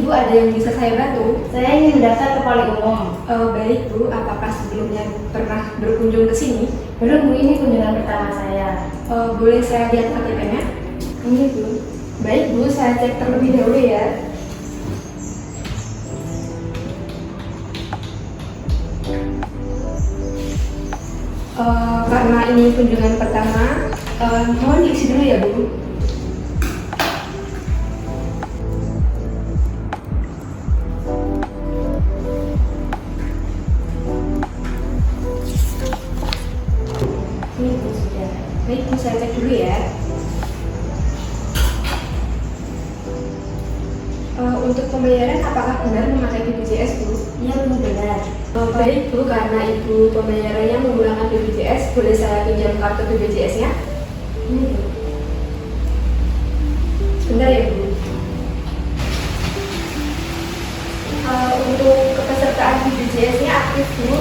Ibu ada yang bisa saya bantu? Saya ingin mendaftar ke Poli Umum. Baik Bu, apakah sebelumnya pernah berkunjung ke sini? Belum Bu, ini kunjungan pertama saya. Boleh saya lihat KTP-nya? Ini Bu. Baik Bu, saya cek terlebih dahulu ya. Karena ini kunjungan pertama, mohon diisi dulu ya Bu. Ini Bu sudah. Baik Bu, saya cek dulu ya. Untuk pembayaran apakah benar memakai BPJS Bu? Iya Bu, benar. Baik Bu, karena Ibu pembayarannya menggunakan BPJS, boleh saya pinjam kartu BPJS-nya? Ini Bu. Sebentar ya Bu. Untuk kepesertaan BPJS-nya aktif Bu.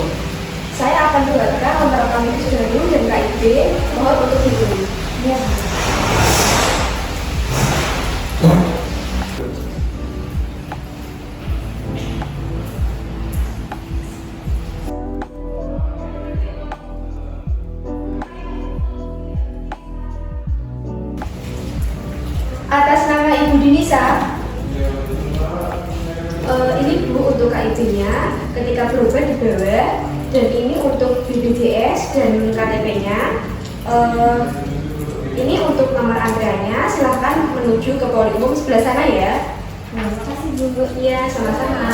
Saya akan buatkan nomor rekening itu sudah dulu dan KIP. Mohon untuk dihubungi. Iya Bu. Atas nama Ibu Dinisa, ini Bu untuk KIP-nya, ketika berubah di bawah, dan ini untuk BPJS dan KTP-nya. Ini untuk nomor antreannya, silahkan menuju ke Poli Umum sebelah sana ya. Terima kasih Bu. Iya, sama-sama.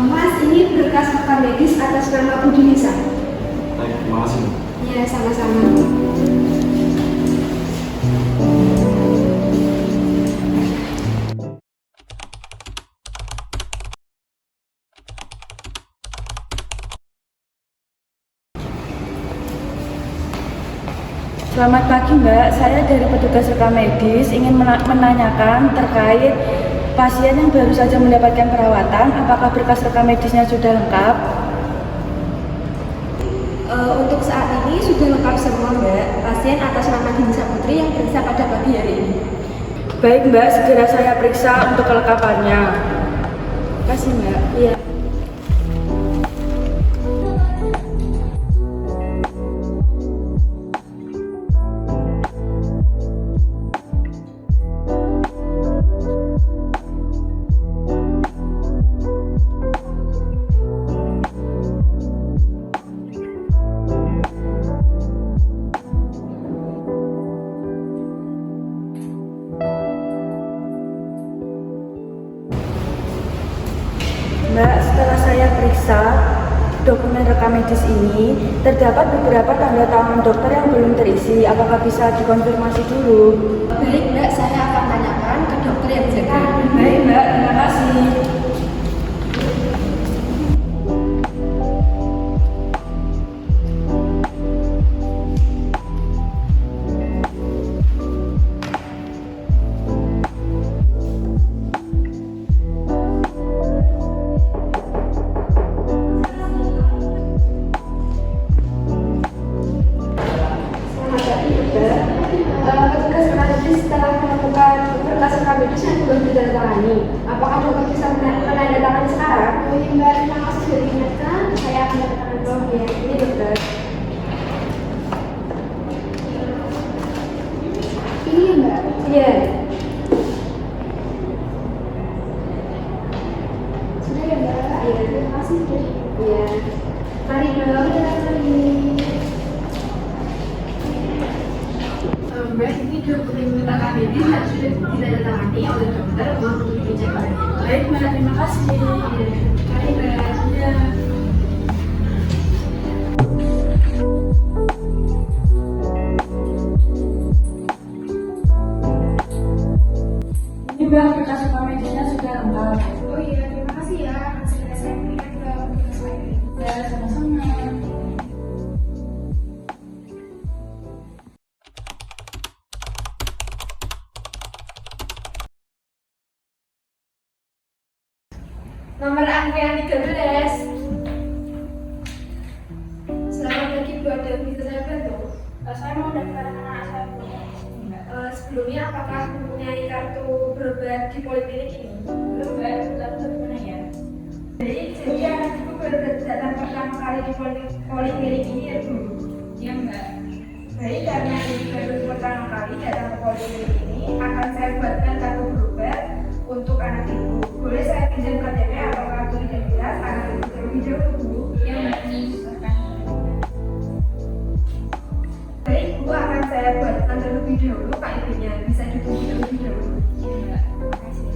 Mas, ini berkas rekam medis atas nama Bu Dinisa. Baik, terima kasih. Iya, sama-sama. Selamat pagi Mbak, saya dari petugas rekam medis ingin menanyakan terkait pasien yang baru saja mendapatkan perawatan, apakah berkas rekam medisnya sudah lengkap? Untuk saat ini sudah lengkap semua Mbak. Pasien atas nama Dinisa Putri yang periksa pada pagi hari ini. Baik Mbak, segera saya periksa untuk kelengkapannya. Terima kasih Mbak. Iya. Mbak, setelah saya periksa dokumen rekam medis ini, terdapat beberapa tanda tangan dokter yang belum terisi. Apakah bisa dikonfirmasi dulu? Baik Mbak, saya akan tanyakan ke dokter yang jaga. Baik Mbak, terima kasih. Petugas medis setelah menemukan berkas rekam medis yang belum ditandatangani, apakah dokter bisa menandatangani sekarang? Oh iya Mbak, terima kasih sudah diingatkan. Saya akan datangkan Oh ya, ini dokter. Ini ya Mbak. Iya. Sudah ya Mbak. Iya. Terima kasih sudah. Iya. Mari dok. Mbak, ini dokumen rekam medis yang sudah ditandatangani oleh dokter. Mohon untuk dicek lagi. Baik Mbak, terima kasih. Mari Mbak. Ya. Ini Mbak, berkas rekam medisnya sudah lengkap. Oh iya, terima kasih ya. Segera saya berikan ke petugas lain. Ya, sama-sama. Nomor antrean 13. yang bisa saya bantu? Saya mau daftar anak saya ke sini, Mbak. Sebelumnya apakah mempunyai kartu berobat di poliklinik ini? Belum, Mbak. Belum gimana ya? Jadi anak ibu baru datang pertama kali di poliklinik ini ya Bu? Iya, Mbak. Baik, karena ini baru pertama kali datang ke poliklinik ini, akan saya buatkan kartu berobat untuk anak ibu. Boleh saya pinjam KTP atau kartu identitas anak ibu terlebih dahulu Bu? Iya, Mbak. Ini silahkan. Baik, Bu akan saya buatkan terlebih dahulu KIP-nya. Bisa ditunggu terlebih dahulu. Iya, Mbak. Terima kasih.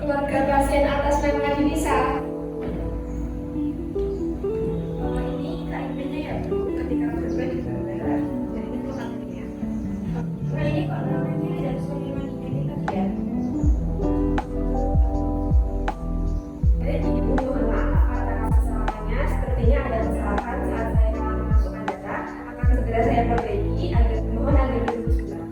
Keluarga pasien atas nama Dinisa. Ini KIP-nya ya Bu, ketika berobat di bandara. Jadi itu KIP-nya. Nah ini kok namanya ada Sulaiman identitas ya? Jadi Ibu mohon maaf atas kesalahannya. Sepertinya ada kesalahan saat saya memasukkan data. Akan segera saya perbaiki. Mohon agar ditunggu sebentar.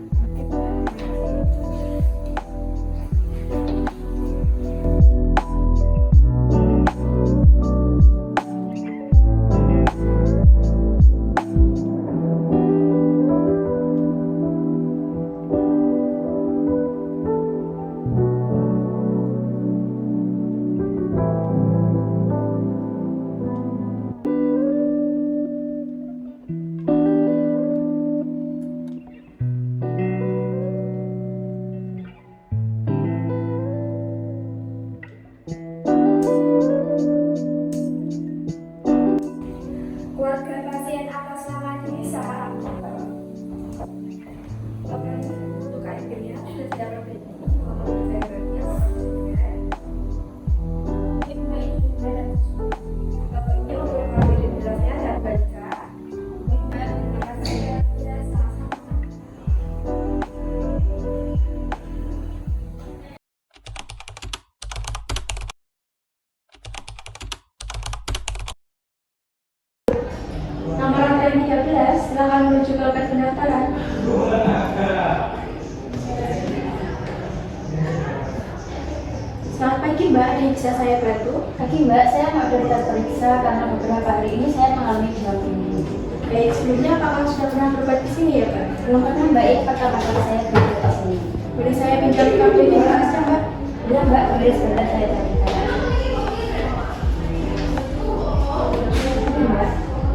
Keluarga pasien atas nama Dinisa. Oke, untuk KIP-nya sudah tidak perbaiki. Mohon saya bertanya. Bapak ini untuk KIP identitasnya dan baca. Terima kasih ya, sama-sama. Nomor antrean 13, silakan menuju ke loket pendaftaran. Selamat pagi Mbak, ada yang bisa saya bantu? Pagi Mbak, saya mau daftar periksa karena beberapa hari ini saya mengalami gejala tinggi. Baik, sebelumnya apakah sudah pernah berobat di sini ya Pak? Belum pernah Mbak, ini pertama kali saya berobat di sini. Boleh saya pinjam kartu identitasnya Mbak? Ya Mbak, boleh sebentar saya carikan. Ini Mbak.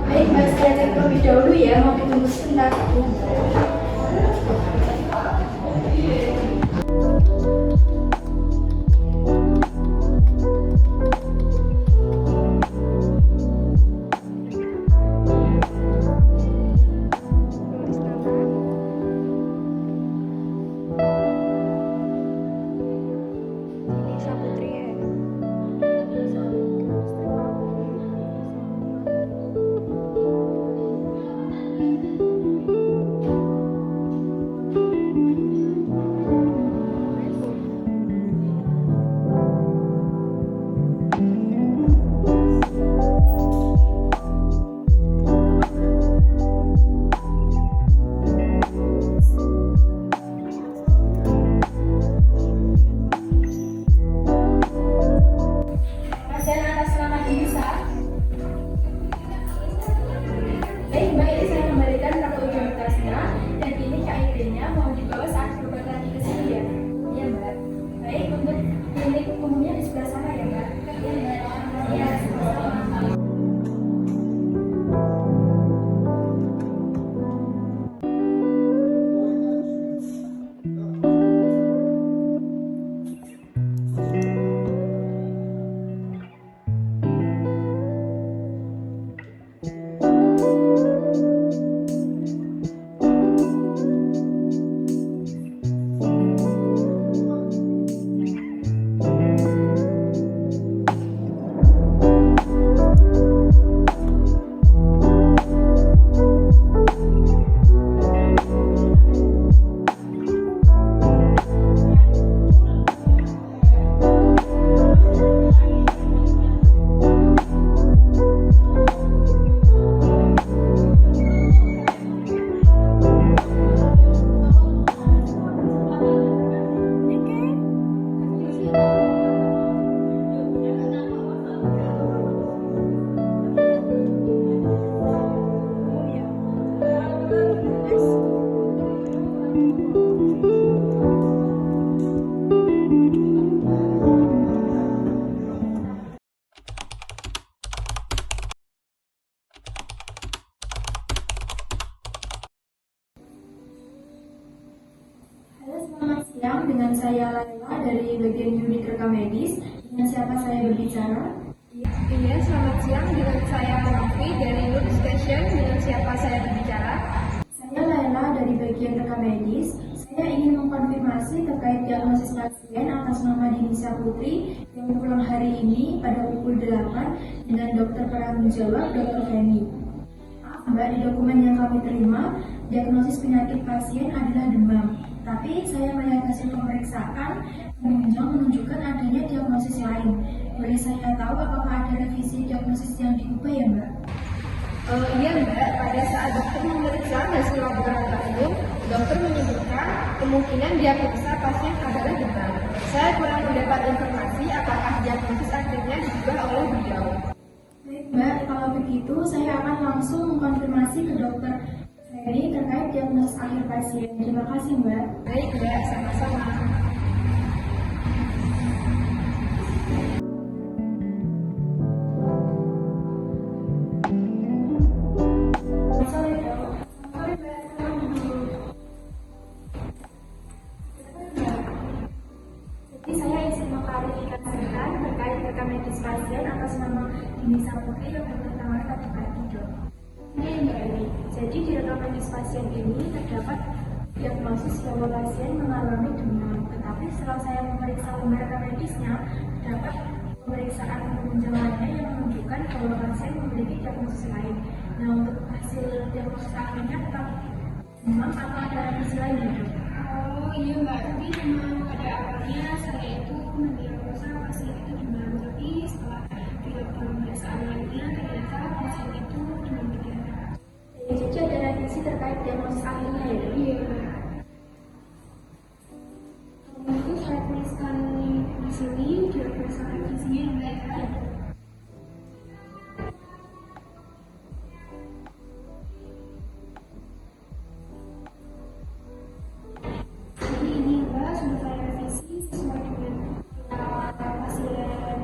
Baik Mbak, saya cek terlebih dahulu ya, mau ditunggu sebentar. dengan saya Laila dari bagian unit rekam medis. Dengan siapa saya berbicara? Iya, selamat siang. Dengan saya Novi dari Loop Station. Dengan siapa saya berbicara? Saya Laila dari bagian rekam medis. Saya ingin mengkonfirmasi terkait diagnosis pasien atas nama Dinisa Putri yang pulang hari ini pada pukul 8 dengan dokter penanggung jawab Dr. Feni. Mbak, di dokumen yang kami terima, diagnosis penyakit pasien adalah demam. Tapi saya melihat hasil pemeriksaan menunjukkan adanya diagnosis lain. Boleh saya tahu apakah ada revisi diagnosis yang diubah ya, Mbak? Iya Mbak, pada saat dokter memeriksa hasil laboratorium, dokter menyebutkan kemungkinan diagnosa pasien adalah demam. Saya kurang mendapat informasi apakah diagnosis akhirnya diubah oleh beliau. Baik Mbak, kalau begitu saya akan langsung mengkonfirmasi ke dokter Ferry terkait diagnosis akhir pasien. Terima kasih Mbak. Baik Mbak, sama-sama. Sore dok. Sore Mbak, selamat dulu. Jadi saya izin mengklarifikasikan terkait rekam medis pasien atas nama Dinisa Putri yang bertanggal tadi pagi dok. Ini Mbak Eni. Jadi di rekam medis pasien ini terdapat diagnosis bahwa pasien mengalami demam. Tetapi setelah saya memeriksa lembar rekam medisnya, terdapat pemeriksaan penunjang lainnya yang menunjukkan bahwa pasien memiliki diagnosis lain. Nah, untuk hasil diagnosis akhirnya tetap demam atau ada revisi lain ya dok? Oh iya Mbak, tapi memang pada awalnya saya itu mendiagnosa pasien itu demam, tapi setelah dilakukan pemeriksaan lainnya ternyata pasien itu demam berdarah. Jadi ada revisi terkait diagnosis akhirnya ya dok? Iya Mbak. Kalau itu saya tuliskan di sini diagnosa revisinya yang baik ya. Jadi ini Mbak sudah saya revisi sesuai dengan pasien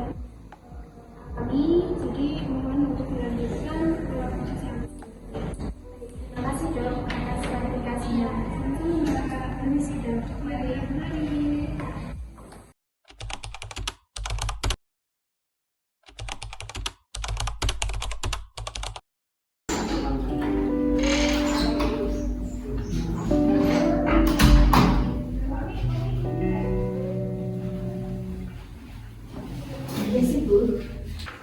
kami. Jadi mohon untuk dilanjutkan ke proses yang Terima kasih dok atas klarifikasinya. nanti Mbak kami sudah baik. Mari.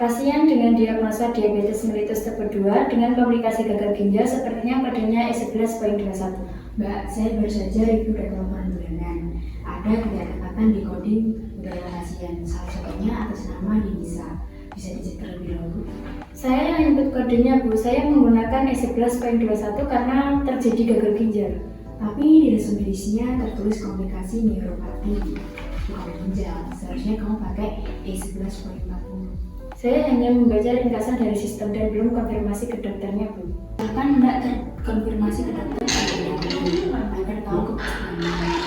Pasien dengan diagnosa diabetes mellitus tipe 2 dengan komplikasi gagal ginjal sepertinya kodenya E11.21. Mbak, saya baru saja review data laporan bulanan. Ada ketidaktepatan di coding udara pasien, salah satunya atas nama Dinisa. Bisa dicek terlebih dahulu. Saya yang input kodenya Bu, saya menggunakan E11.21 karena terjadi gagal ginjal. Tapi di resum medisnya tertulis komplikasi neuropati, bukan ginjal. Seharusnya kamu pakai E11.40. Saya hanya membaca ringkasan dari sistem dan belum konfirmasi ke dokternya Bu. Bahkan Mbak terkonfirmasi ke dokter agar tahu kepastiannya.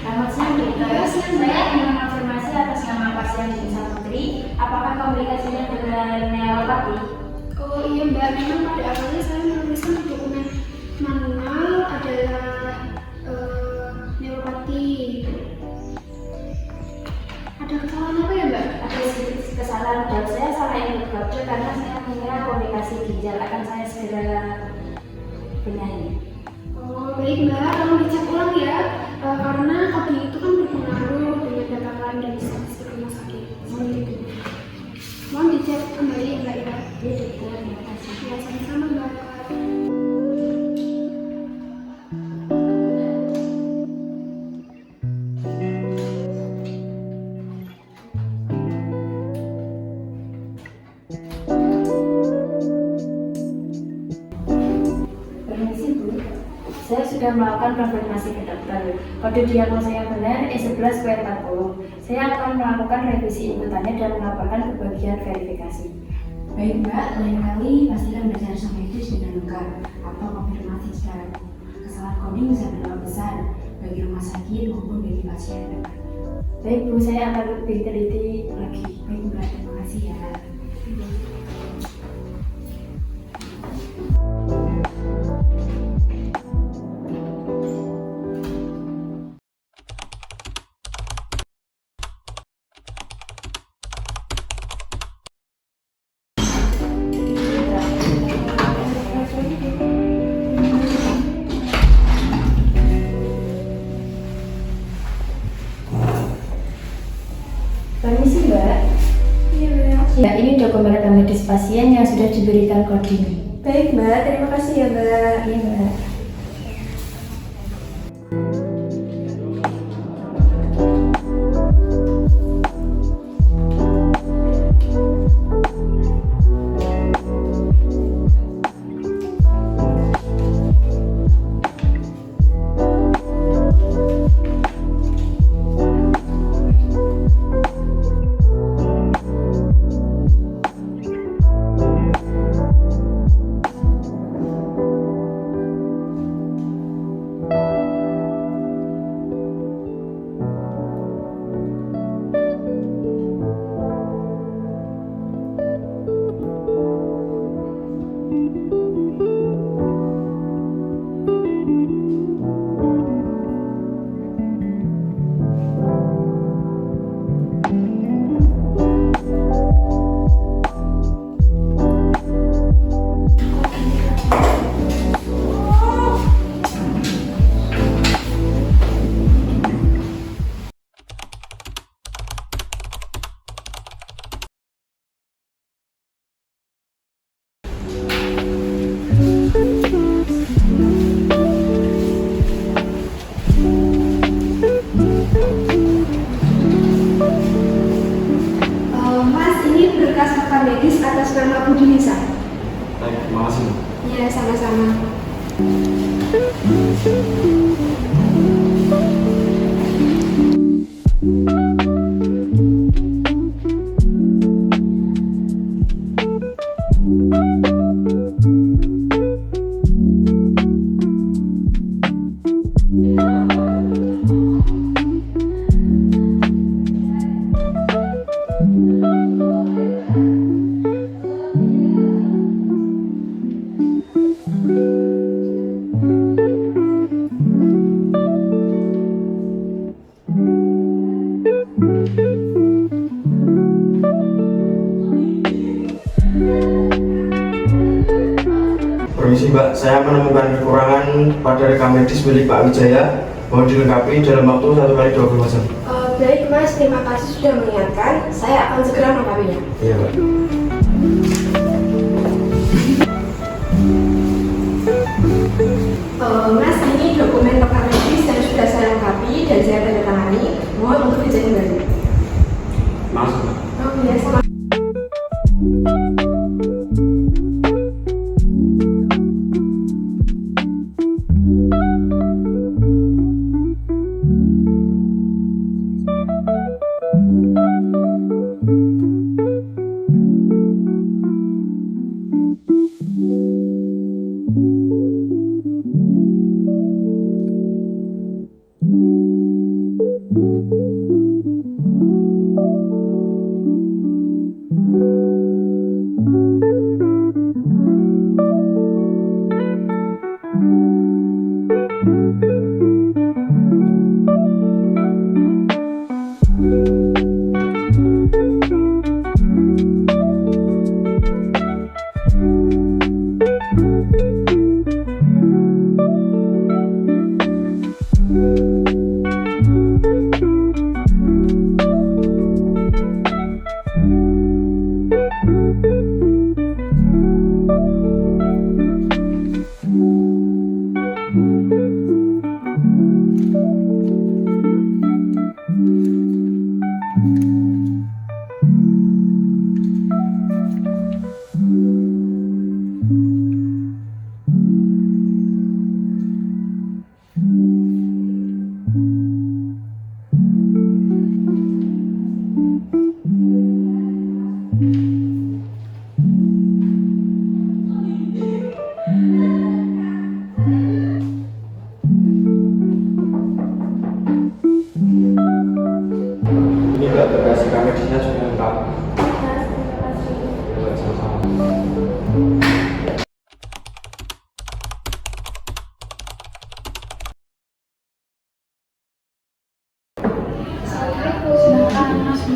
Selamat siang dokter. Saya ingin konfirmasi atas nama pasien Dinisa Putri. Apakah komplikasinya benar neuropati? Oh iya Mbak, memang pada awalnya saya menuliskan di dokumen manual adalah neuropati. Ada kesalahan apa ya Mbak? Ada sedikit kesalahan dan saya salah input kode karena saya mengira komplikasi ginjal. Akan saya segera benahi. Oh baik Mbak, tolong dicek ulang ya. Karena kode itu kan berpengaruh dengan data lain dari statistik rumah sakit. Seperti itu. Mohon dicek kembali ya Mbak ya. Iya dokter, terima kasih. Ya sama-sama Mbak. Permisi Bu, saya sudah melakukan konfirmasi ke dokter. Kode diagnosa yang benar E11.40. Saya akan melakukan revisi inputannya dan melaporkan ke bagian verifikasi. Baik Mbak, lain kali pastikan baca resum medis dengan lengkap atau konfirmasi secara kesalahan coding bisa besar bagi rumah sakit maupun bagi pasien. Baik Bu, saya akan lebih teliti lagi. Baik Mbak, terima kasih ya. Permisi Mbak. Iya, Mbak. Ya, ini dokumen rekam medis pasien yang sudah diberikan coding. Baik, Mbak. Terima kasih ya, Mbak. Iya Mbak. Mas, ini berkas rekam medis atas nama Bu Dinisa. Baik, terima kasih. Iya, sama-sama. Permisi Mbak, saya menemukan kekurangan pada rekam medis milik Pak Wijaya. Mohon dilengkapi dalam waktu 1x24 jam. Baik, Mas. Terima kasih sudah mengingatkan. Saya akan segera melengkapinya. Iya Mbak. Mas, ini dokumen rekam medis yang sudah saya lengkapi dan saya tanda tangani. Mohon untuk dicek kembali. Masuk Mbak. Oh, iya, sama.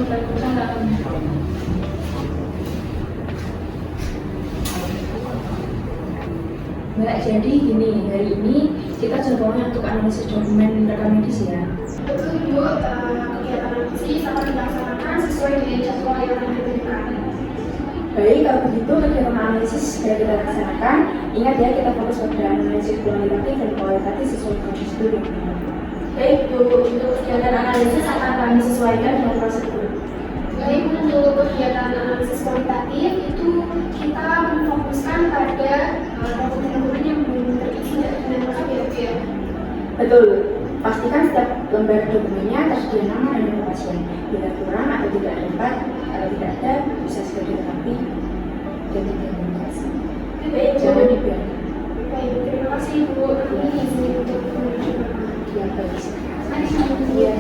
Mbak, jadi gini, hari ini kita jadwalnya untuk analisis dokumen rekam medis ya. Betul Ibu, kegiatan analisis akan dilaksanakan sesuai dengan jadwal yang telah ditentukan. Baik, kalau begitu kegiatan analisis sudah kita laksanakan. Ingat ya, kita fokus pada analisis kuantitatif dan kualitatif sesuai prosedur yang benar. Baik Bu, untuk kegiatan analisis akan kami sesuaikan dengan prosedur. Baik, untuk kegiatan analisis kualitatif itu kita memfokuskan pada dokumen-dokumen yang belum terisi dengan lengkap ya Bu ya. Betul. Pastikan setiap lembar dokumennya tersedia nama dan nomor pasien. Bila kurang atau tidak dapat, kalau tidak ada bisa segera dilengkapi dan diidentifikasi. Baik, Jangan dibiarkan. Baik, terima kasih Bu. Kami izin untuk menuju ke depan. Ya, baik. Mari kita Iya.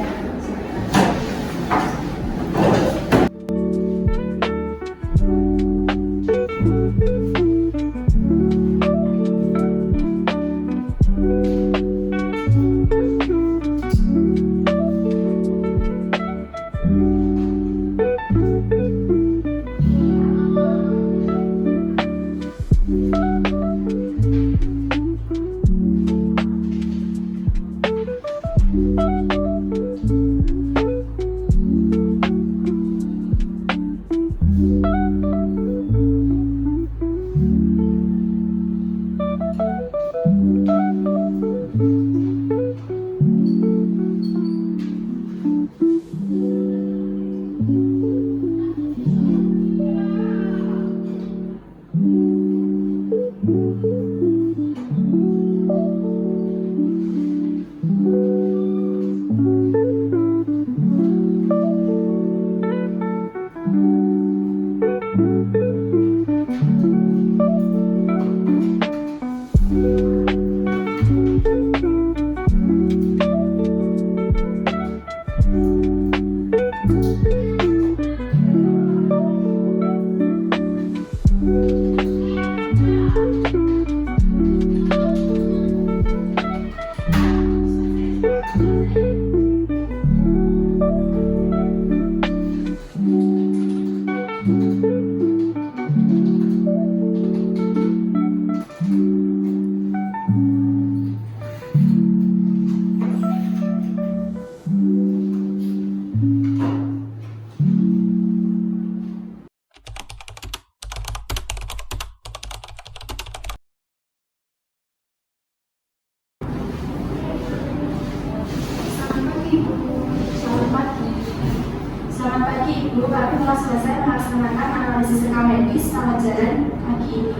Selamat pagi Ibu, kami telah selesai melaksanakan analisis rekam medis selamat jalan pagi ini.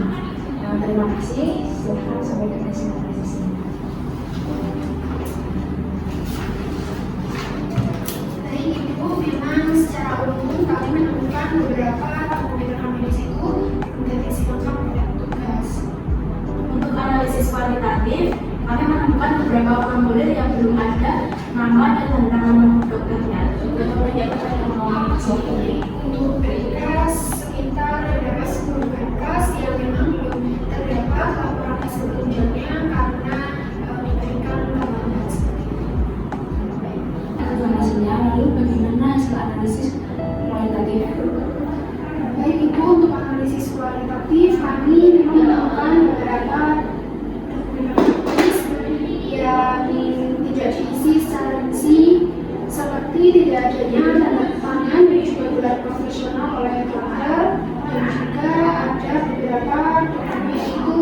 Terima kasih. Silahkan sampai ke hasil analisisnya. Baik Ibu, memang secara umum kami menemukan beberapa dokumen rekam medis itu mendeteksi lengkap pada petugas. Untuk analisis kualitatif, kami menemukan beberapa formulir yang belum ada nama dan tanda tangan dokternya. Untuk berkas sekitar beberapa 10 berkas yang memang belum terdapat laporan hasil tunjuknya karena diberikan lambat seperti itu. Informasinya, lalu bagaimana hasil analisis kualitatif? Baik Ibu, untuk analisis kualitatif kami memang menemukan beberapa dokumen medis yang tidak diisi secara rinci, seperti tidak adanya tanda tangan dan juga gelar profesional oleh dokter, dan juga ada beberapa dokumen itu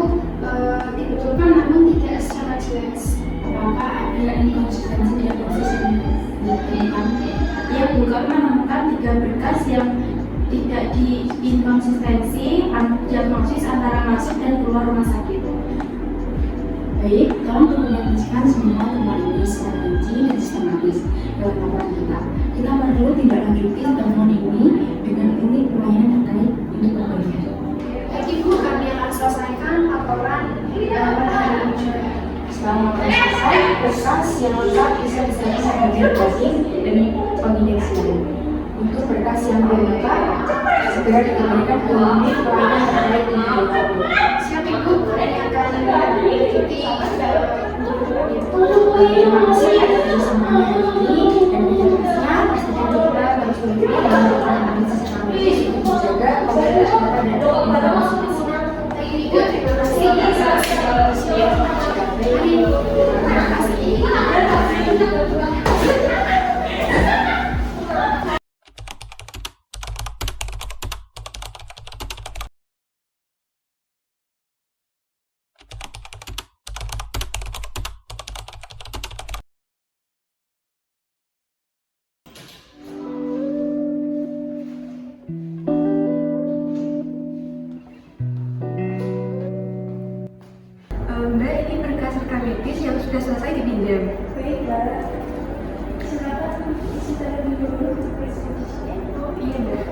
dibetulkan namun tidak secara jelas. Apakah ada inkonsistensi diagnosis yang ditemukan? Ya, Bu, kami menemukan 3 berkas yang tidak diinkonsistensi diagnosis antara masuk dan keluar rumah sakit. Baik, tolong dokumentasikan semua temuan ini secara rinci dan sistematis dalam laporan kita. Kita perlu tindak lanjuti temuan ini dengan unit pelayanan terkait untuk perbaikan. Baik Ibu, kami akan selesaikan laporan pada hari ini juga. Setelah laporan selesai, berkas yang lengkap bisa diserahkan sebagai closing demi pengindeksian. Untuk berkas yang belum lengkap, segera dikembalikan ke unit pelayanan terkait untuk perbaikan. Siap Ibu, kami akan mengikuti Terima kasih atas kesempatannya hari ini dan berikutnya pastikan kita terus mengikuti Terima kasih. Mbak, ini berkas rekam medis yang sudah selesai dipinjam. Baiklah, silakan isi terlebih dulu untuk preskripsinya. Oh iya, Mbak.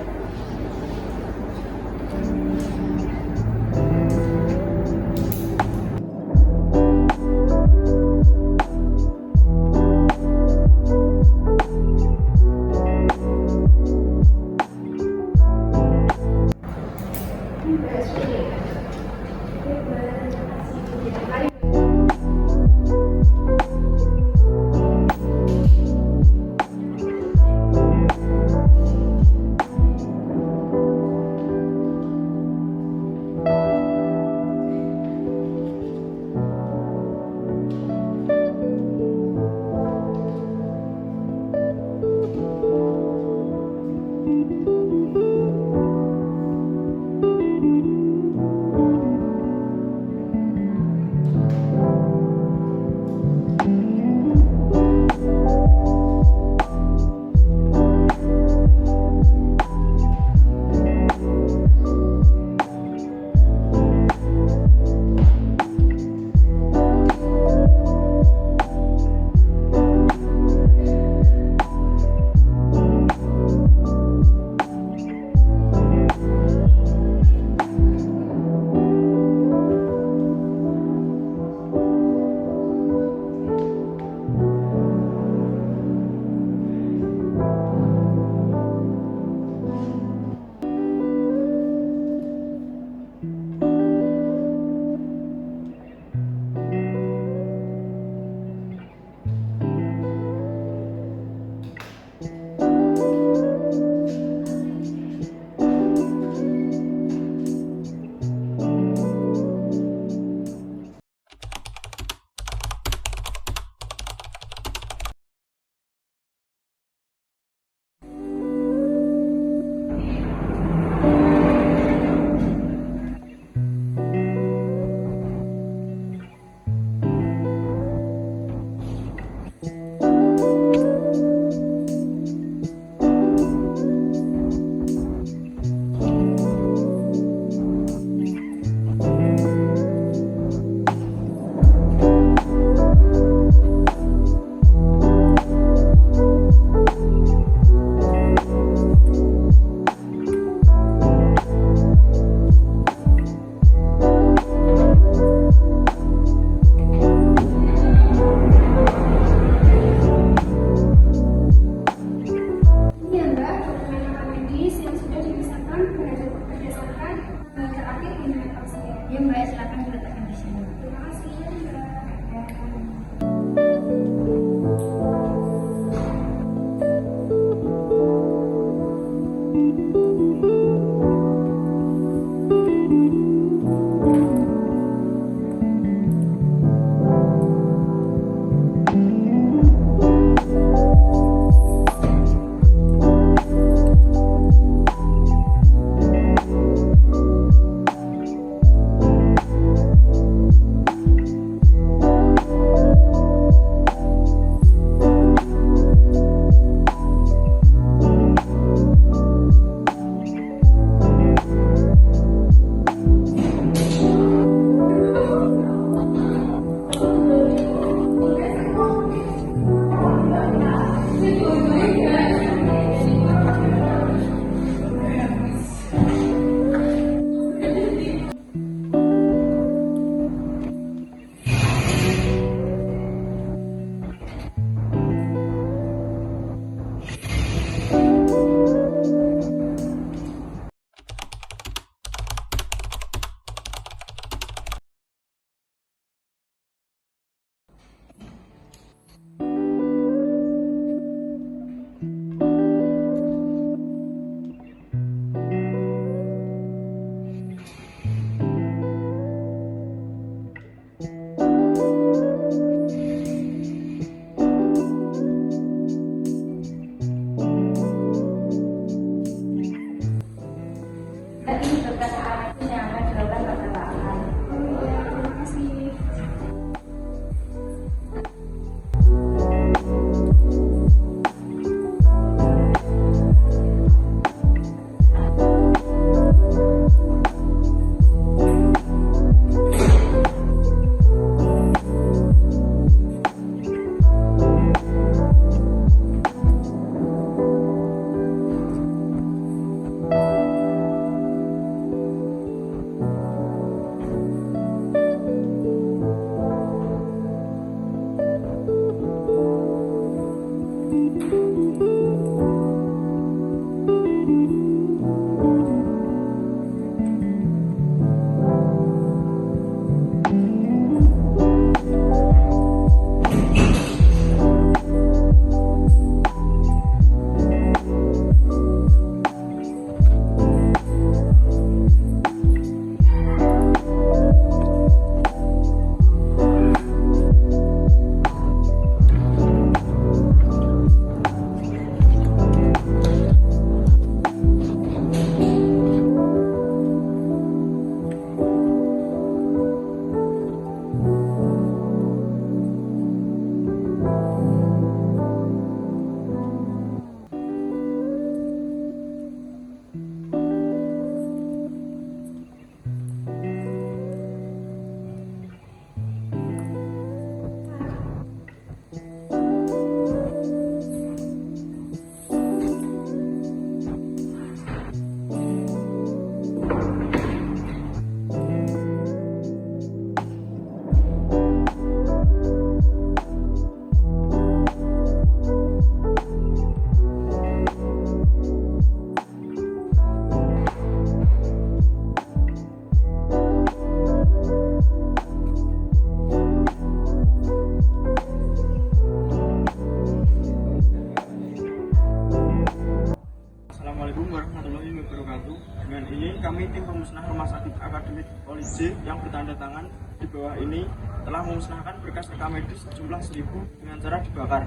tim pemusnah Rumah Sakit Akademik Polisi yang bertanda tangan di bawah ini telah memusnahkan berkas rekam medis sejumlah 1000 dengan cara dibakar.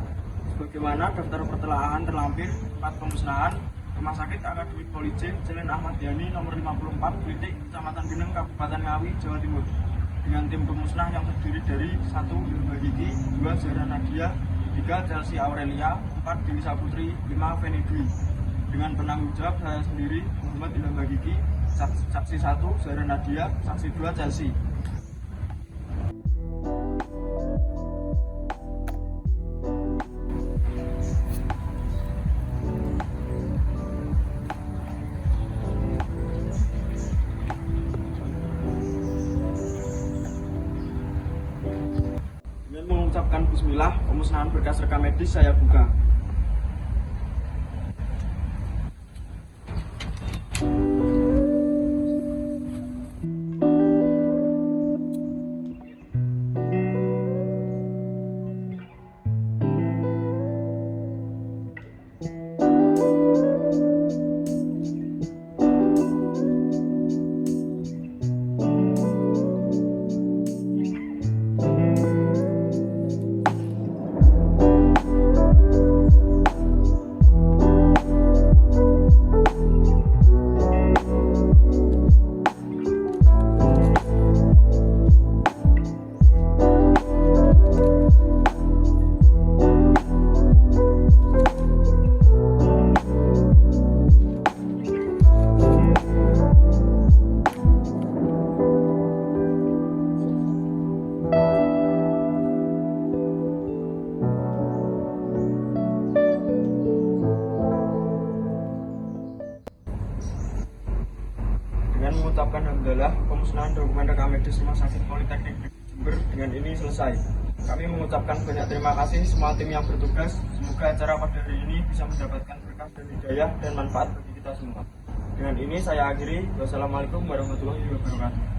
Sebagaimana daftar pertelahan terlampir tempat pemusnahan Rumah Sakit Akademik Polisi Jalan Ahmad Yani nomor 54 Blitik, Kecamatan Geneng, Kabupaten Ngawi, Jawa Timur. Dengan tim pemusnah yang terdiri dari 1. Ilma Gigi, 2. Zahra Nadia, 3. Chelsea Aurelia, 4. Dewi Saputri, 5. Feni Dwi. Dengan penanggung jawab saya sendiri, Muhammad Ilham Gigi, saksi 1 Zahra Nadia, saksi 2 Chelsea. Dengan mengucapkan bismillah, pemusnahan berkas rekam medis saya buka. Dengan mengucapkan alhamdulillah, pemusnahan dokumen rekam medis Rumah Sakit Politeknik Jember dengan ini selesai. Kami mengucapkan banyak terima kasih semua tim yang bertugas. Semoga acara pada hari ini bisa mendapatkan berkah dan hidayah dan manfaat bagi kita semua. Dengan ini saya akhiri. Wassalamualaikum warahmatullahi wabarakatuh.